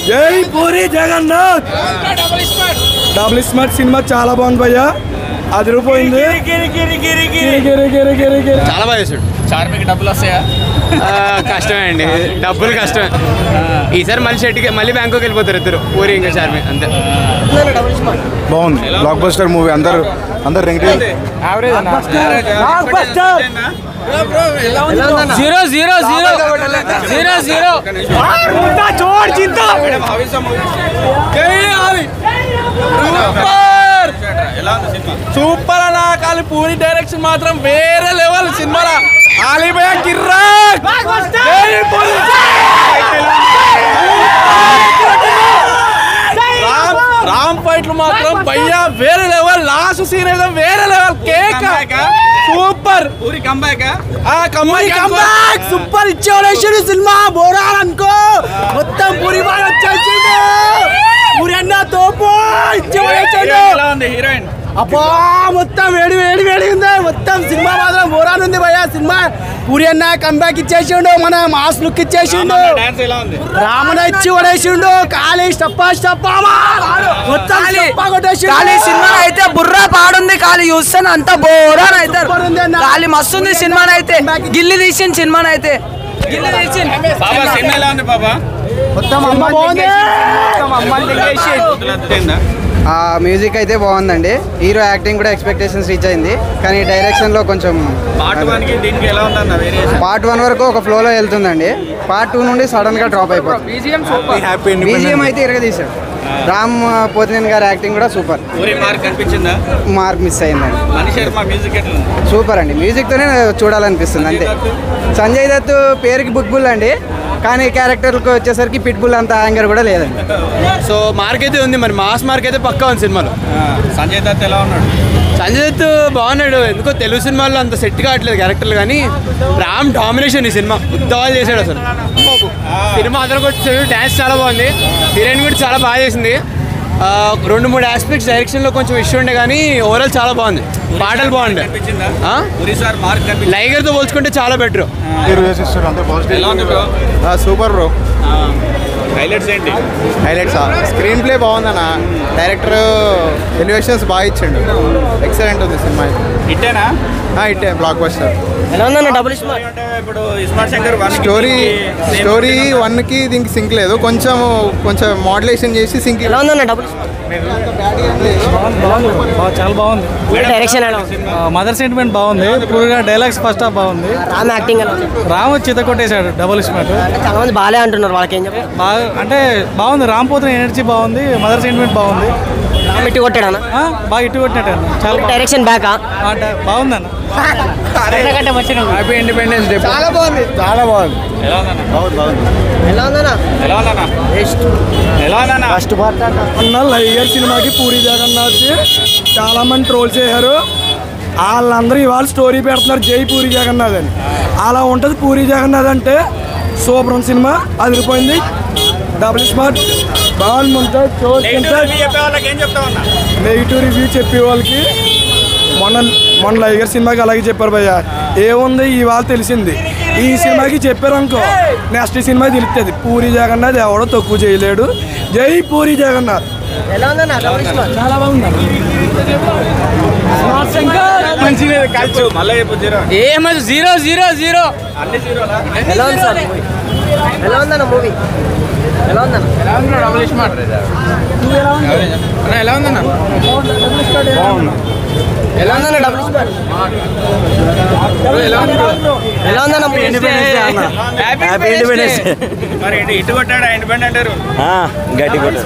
జై Puri Jagannadh. Double smart cinema చాలా బాగుంది భయ్యా, అదిరిపోయింది. చాలా బాగా చేశాడు. చార్మికి డబ్బులు వస్తాయా? కష్టమే అండి, డబ్బులు కష్టమే. ఈసారి మళ్ళీ షెట్కి మళ్ళీ బ్యాంకాక్ వెళ్ళిపోతారు ఇద్దరు, పూరి ఇంకా చార్మి అంతే. బాగుంది, బ్లాక్ బస్టర్ మూవీ. అందరు సూపర్ అన్న. కానీ పూరి డైరెక్షన్ మాత్రం వేరే లెవెల్ సినిమాలో. ఆలిభయ కిర్రాక్, రామ్ ఫైట్లు మాత్రం భయ్యా వేరే లెవెల్. లాస్ట్ సీన్ అయితే వేరే level. Cake super. Puri comeback super ఇచ్చేవాడు సినిమా. బోరాలు అనుకో మొత్తం పూరి బాగా వచ్చేసిండు. పూరి అన్న తోపు ఇచ్చేవాడు. హీరోయిన్ అబ్బా మొత్తం వేడి వేడి వేడి ఉంది. మొత్తం సినిమా మాత్రం బోరాన్ ఉంది భయ్యా. సినిమా పూరి అన్న కంబ్యాక్ ఇచ్చేసిండు, మన మాస్ లుక్ ఇచ్చేసిండు. రామణ ఇచ్చి పడేసిండు. ఖాళీ స్టప్పా మొత్తం సినిమా అయితే బుర్రా పాడుంది. ఖాళీ చూస్తాను అంత బోరాన్ అయితే ఖాళీ మస్తుంది. సినిమాని అయితే గిల్లి తీసిన సినిమాని అయితే గిల్లి తీసిన బాబా సినిమా ఎలా ఉంది బాబా? మొత్తం మ్యూజిక్ అయితే బాగుందండి. హీరో యాక్టింగ్ కూడా ఎక్స్పెక్టేషన్స్ రీచ్ అయింది, కానీ డైరెక్షన్లో కొంచెం పార్ట్ 1 వరకు ఒక ఫ్లోలో వెళ్తుందండి. పార్ట్ 2 నుండి సడన్గా డ్రాప్ అయిపోతుంది. బీజిఎం అయితే ఇరగదీశాడు. రామ్ పోతినేని గారి యాక్టింగ్ కూడా సూపర్. మార్క్ మిస్ అయిందండి. సూపర్ అండి, మ్యూజిక్తోనే చూడాలనిపిస్తుంది అంతే. సంజయ్ దత్ పేరుకి బుక్బుల్ అండి, కానీ క్యారెక్టర్కి వచ్చేసరికి పిట్బుల్ అంత యాంగర్ కూడా లేదండి. సో మార్క్ అయితే ఉంది, మరి మాస్ మార్క్ అయితే పక్కా ఉంది సినిమాలో. సంజయ్ దత్ ఎలా ఉన్నాడు? సంజయ్ దత్ బాగున్నాడు. ఎందుకో తెలుగు సినిమాల్లో అంత సెట్ కావట్లేదు క్యారెక్టర్లు, కానీ రామ్ డామినేషన్ ఈ సినిమా ఉద్యోగాలు చేశాడు అసలు. సినిమా అందరూ కొట్టాడు. డ్యాన్స్ చాలా బాగుంది, హీరోయిన్ కూడా చాలా బాగా చేసింది. 2-3 ఆస్పెక్ట్స్ డైరెక్షన్లో కొంచెం ఇష్యూ ఉండే, కానీ ఓవరాల్ చాలా బాగుంది. పాటలు బాగుండే. లైగర్తో పోల్చుకుంటే చాలా బెటర్. Super bro. హైలైట్స్ ఏంటి? హైలైట్స్ స్క్రీన్ ప్లే బాగుందన్న. డైరెక్టర్ ఎలివేషన్స్ బాగా ఇచ్చిండు. ఎక్సలెంట్ ఉంది సినిమా. ఇట్టేనా? ఇట్టే బ్లాక్ బస్టర్. ఎలా ఉందన్న డబుల్ స్మార్ట్? ఇప్పుడు ఇస్మార్ట్ శంకర్ స్టోరీ 1కి దీనికి సింక్ లేదు. కొంచెం మోడ్యులేషన్ చేసి సింక్. ఎలా ఉందన్న డబుల్ స్మార్ట్? చాలా బాగుంది. డైరెక్షన్ ఎలా ఉంది? మదర్ సెంటిమెంట్ బాగుంది. పూర్గా డైలాగ్స్ ఫస్ట్ హాఫ్ బాగుంది. రామ్ యాక్టింగ్ ఎలా ఉంది? రామ్ చిత్త కొట్టేశాడు డబుల్ స్మార్ట్. చాలా మంది బాగా అంటున్నారు, వాళ్ళకి ఏం చెప్పారు? బాగా అంటే బాగుంది. రామ్ పోతున్న ఎనర్జీ బాగుంది. మదర్ సెంటిమెంట్ బాగుంది. రామ్ ఇటు కొట్టాడన్న? బాగా ఇటు కొట్టినట్టు చాలా డైరెక్షన్ బ్యాకా బాగుందన్న. Happy independence day. చాలా బాగుంది, చాలా బాగుంది. ఎలా ఉందన్న? ఎలా ఉందన్న? ఎలా ఉందన్న? ఎలా ఉందన్న? ఫస్ట్ పార్ట్ అన్న లైగర్ సినిమాకి పూరి జగన్నాథ్ చాలా మంది ట్రోల్ చేశారు. వాళ్ళందరూ ఇవాళ స్టోరీ పెడుతున్నారు జై పూరి జగన్నాథ్ అని. అలా ఉంటుంది పూరి జగన్నాథ్ అంటే. సూపర్ సినిమా, అదిరిపోయింది. డబుల్ స్మార్ట్ బాగుంది. నెగిటివ్ రివ్యూ చెప్పే వాళ్ళకి మొన్న లైగర్ సినిమాకి అలాగే చెప్పారు భయ్య. ఏముంది ఇవాళ తెలిసింది. ఈ సినిమాకి చెప్పారు అనుకో, నెక్స్ట్ సినిమా తెలుస్తుంది. పూరి జగన్నాథ్ ఎవడో తక్కువ చేయలేడు. జై పూరి జగన్నాథ్. ఎలా ఉందన్న డబుల్ స్మార్ట్? చాలా బాగుంది. ఏమది 0-0-0 అన్ని జీరోలా? ఎలా ఉంది సార్ మూవీ? ఎలా ఉందన్న మూవీ? ఎలా ఉందన్న? డబుల్ స్మార్ట్ ఎలా ఉందన్న? ఎలా ఉందన్న డబుల్ స్మార్ట్? ఎలా ఉందన్న మూవీ? Happy independence. మరి ఇటు కొట్టాడా ఇండిపెండెంట్? గట్టి కొట్టాడు.